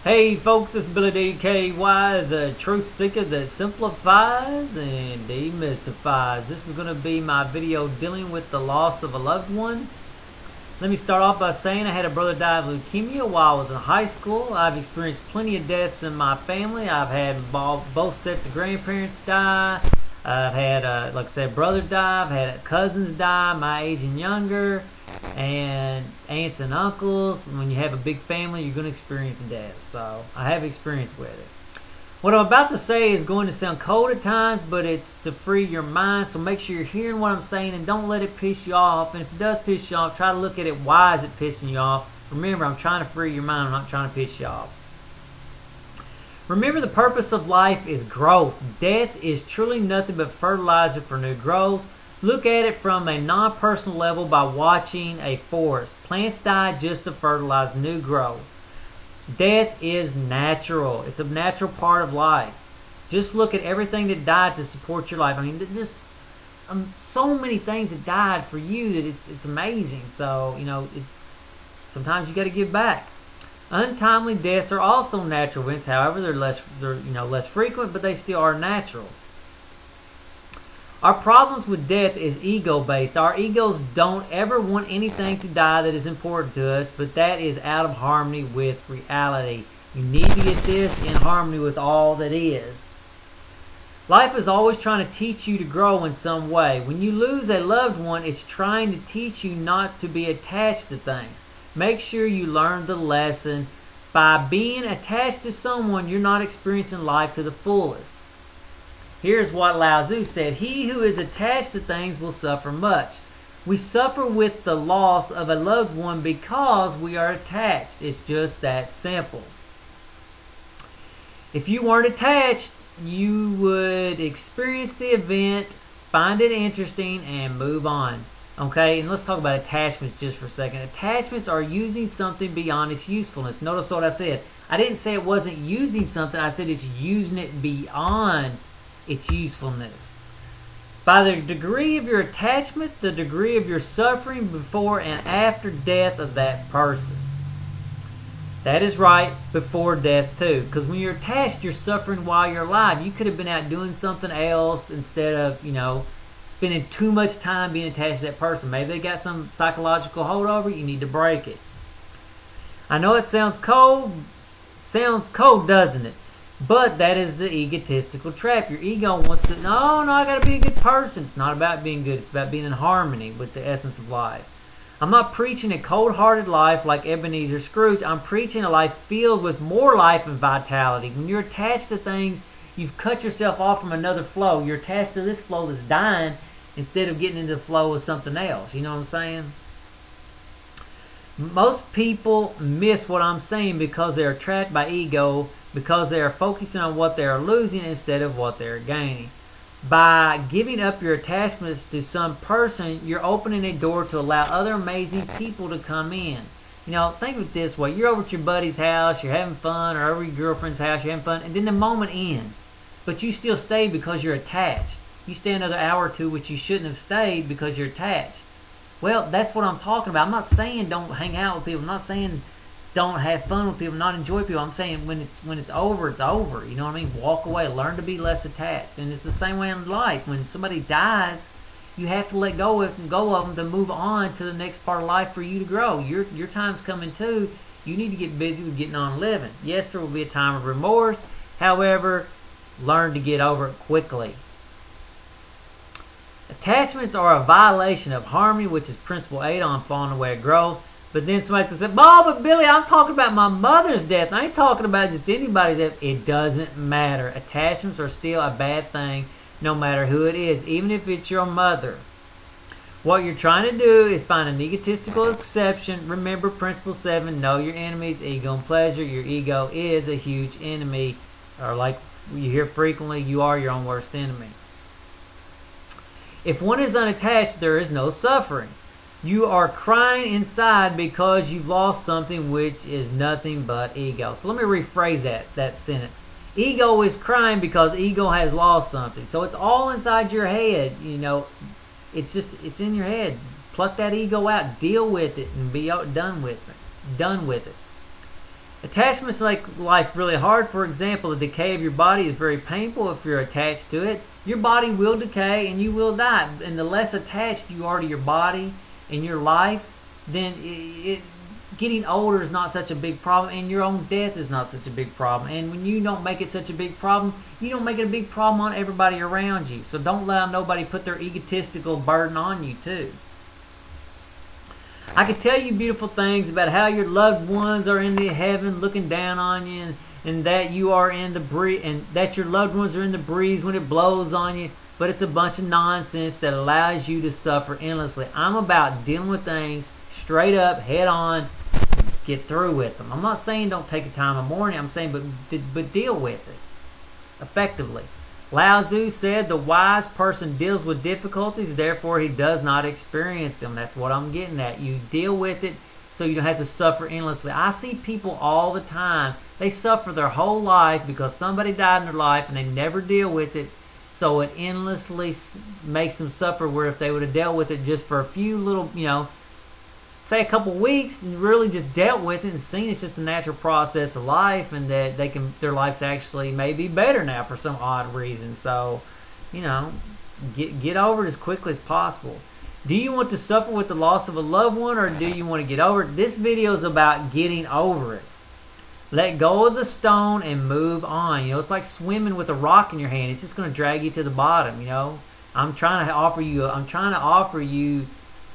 Hey folks, it's Billy DKY, the truth seeker that simplifies and demystifies. This is going to be my video dealing with the loss of a loved one. Let me start off by saying I had a brother die of leukemia while I was in high school. I've experienced plenty of deaths in my family. I've had both sets of grandparents die. I've had, like I said, brother die. I've had cousins die, my age and younger, and aunts and uncles. When you have a big family, you're going to experience death. So I have experience with it. What I'm about to say is going to sound cold at times, but it's to free your mind. So make sure you're hearing what I'm saying and don't let it piss you off. And if it does piss you off, try to look at it. Why is it pissing you off? Remember, I'm trying to free your mind. I'm not trying to piss you off. Remember, the purpose of life is growth. Death is truly nothing but fertilizer for new growth. Look at it from a non-personal level by watching a forest. Plants die just to fertilize new growth. Death is natural. It's a natural part of life. Just look at everything that died to support your life. I mean, just so many things that died for you that it's amazing. So, you know, sometimes you got to give back. Untimely deaths are also natural events. However, they're less frequent, but they still are natural. Our problems with death is ego-based. Our egos don't ever want anything to die that is important to us, but that is out of harmony with reality. You need to get this in harmony with all that is. Life is always trying to teach you to grow in some way. When you lose a loved one, it's trying to teach you not to be attached to things. Make sure you learn the lesson. By being attached to someone, you're not experiencing life to the fullest. Here's what Lao Tzu said: he who is attached to things will suffer much. We suffer with the loss of a loved one because we are attached. It's just that simple. If you weren't attached, you would experience the event, find it interesting, and move on. Okay, and let's talk about attachments just for a second. Attachments are using something beyond its usefulness. Notice what I said. I didn't say it wasn't using something. I said it's using it beyond its usefulness. By the degree of your attachment, the degree of your suffering before and after death of that person. That is right, before death too. Because when you're attached, you're suffering while you're alive. You could have been out doing something else instead of, spending too much time being attached to that person. Maybe they got some psychological holdover. You need to break it. I know it sounds cold. Sounds cold, doesn't it? But that is the egotistical trap. Your ego wants to, no, I got to be a good person. It's not about being good. It's about being in harmony with the essence of life. I'm not preaching a cold-hearted life like Ebenezer Scrooge. I'm preaching a life filled with more life and vitality. When you're attached to things, you've cut yourself off from another flow. You're attached to this flow that's dying instead of getting into the flow of something else. You know what I'm saying? Most people miss what I'm saying because they are trapped by ego, because they are focusing on what they are losing instead of what they are gaining. By giving up your attachments to some person, you're opening a door to allow other amazing people to come in. Think of it this way. You're over at your buddy's house, you're having fun, or over at your girlfriend's house, you're having fun, and then the moment ends. But you still stay because you're attached. You stay another hour or two, which you shouldn't have stayed because you're attached. Well, that's what I'm talking about. I'm not saying don't hang out with people. I'm not saying don't have fun with people, not enjoy people. I'm saying when it's over, it's over. You know what I mean? Walk away. Learn to be less attached. And it's the same way in life. When somebody dies, you have to let go of them to move on to the next part of life for you to grow. Your time's coming too. You need to get busy with getting on living. Yes, there will be a time of remorse. However, learn to get over it quickly. Attachments are a violation of harmony, which is principle 8 on falling away of growth. But then somebody says, but Billy, I'm talking about my mother's death. I ain't talking about just anybody's death. It doesn't matter. Attachments are still a bad thing, no matter who it is, even if it's your mother. What you're trying to do is find an egotistical exception. Remember principle 7, know your enemies, ego and pleasure. Your ego is a huge enemy. Or like you hear frequently, you are your own worst enemy. If one is unattached, there is no suffering. You are crying inside because you've lost something, which is nothing but ego. So let me rephrase that sentence. Ego is crying because ego has lost something. So it's all inside your head. It's in your head. Pluck that ego out, deal with it, and be done with it. Attachments make life really hard. For example, the decay of your body is very painful if you're attached to it. Your body will decay and you will die. And the less attached you are to your body in your life, then getting older is not such a big problem, and your own death is not such a big problem. And when you don't make it such a big problem, you don't make it a big problem on everybody around you. So don't allow nobody put their egotistical burden on you too. I could tell you beautiful things about how your loved ones are in the heaven looking down on you, and that you are in the breeze, and that your loved ones are in the breeze when it blows on you. But it's a bunch of nonsense that allows you to suffer endlessly. I'm about dealing with things straight up, head on, get through with them. I'm not saying don't take a time of mourning. I'm saying but deal with it effectively. Lao Tzu said the wise person deals with difficulties, therefore he does not experience them. That's what I'm getting at. You deal with it so you don't have to suffer endlessly. I see people all the time. They suffer their whole life because somebody died in their life and they never deal with it. So it endlessly makes them suffer, where if they would have dealt with it just for a few little, say a couple weeks, and really just dealt with it and seen it's just a natural process of life, and that their life's actually may be better now for some odd reason. So, get over it as quickly as possible. Do you want to suffer with the loss of a loved one, or do you want to get over it? This video is about getting over it. Let go of the stone and move on. It's like swimming with a rock in your hand. It's just going to drag you to the bottom. I'm trying to offer you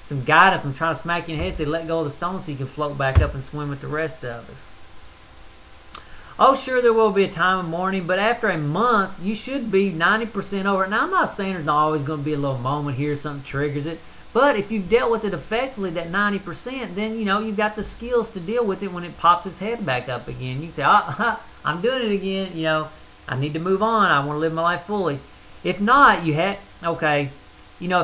some guidance. I'm trying to smack you in the head, say let go of the stone so you can float back up and swim with the rest of us. Oh, sure, there will be a time of mourning, but after a month, you should be 90% over it. Now, I'm not saying there's not always going to be a little moment here, something triggers it. But if you've dealt with it effectively, that 90%, then, you've got the skills to deal with it when it pops its head back up again. You say, I'm doing it again, I need to move on. I want to live my life fully. If not, if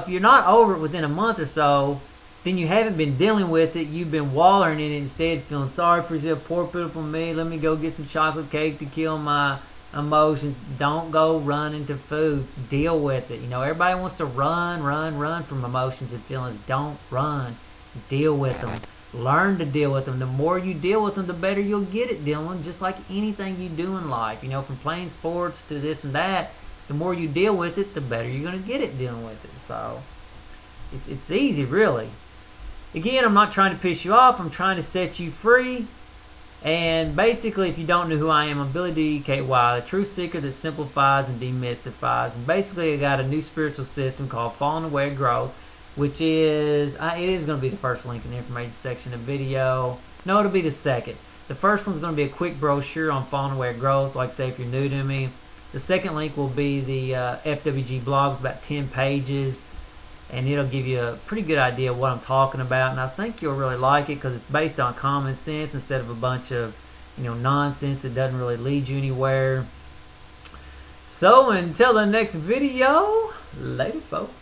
you're not over it within a month or so, then you haven't been dealing with it. You've been wallowing in it instead, feeling sorry for yourself. Poor, pitiful me. Let me go get some chocolate cake to kill my emotions. Don't go run into food. Deal with it. Everybody wants to run from emotions and feelings. Don't run. Deal with them. Learn to deal with them. The more you deal with them, the better you'll get at dealing, just like anything you do in life. From playing sports to this and that, the more you deal with it, the better you're going to get at dealing with it. So, it's easy, really. Again, I'm not trying to piss you off. I'm trying to set you free. And basically, if you don't know who I am, I'm Billy D.E.K.Y., the truth seeker that simplifies and demystifies. And basically, I got a new spiritual system called Falling Away Growth, which is, it is going to be the first link in the information section of the video. No, it'll be the second. The first one's going to be a quick brochure on Falling Away Growth, like say if you're new to me. The second link will be the FWG Blog, about 10 pages. And it'll give you a pretty good idea of what I'm talking about. And I think you'll really like it because it's based on common sense instead of a bunch of, nonsense that doesn't really lead you anywhere. So until the next video, later folks.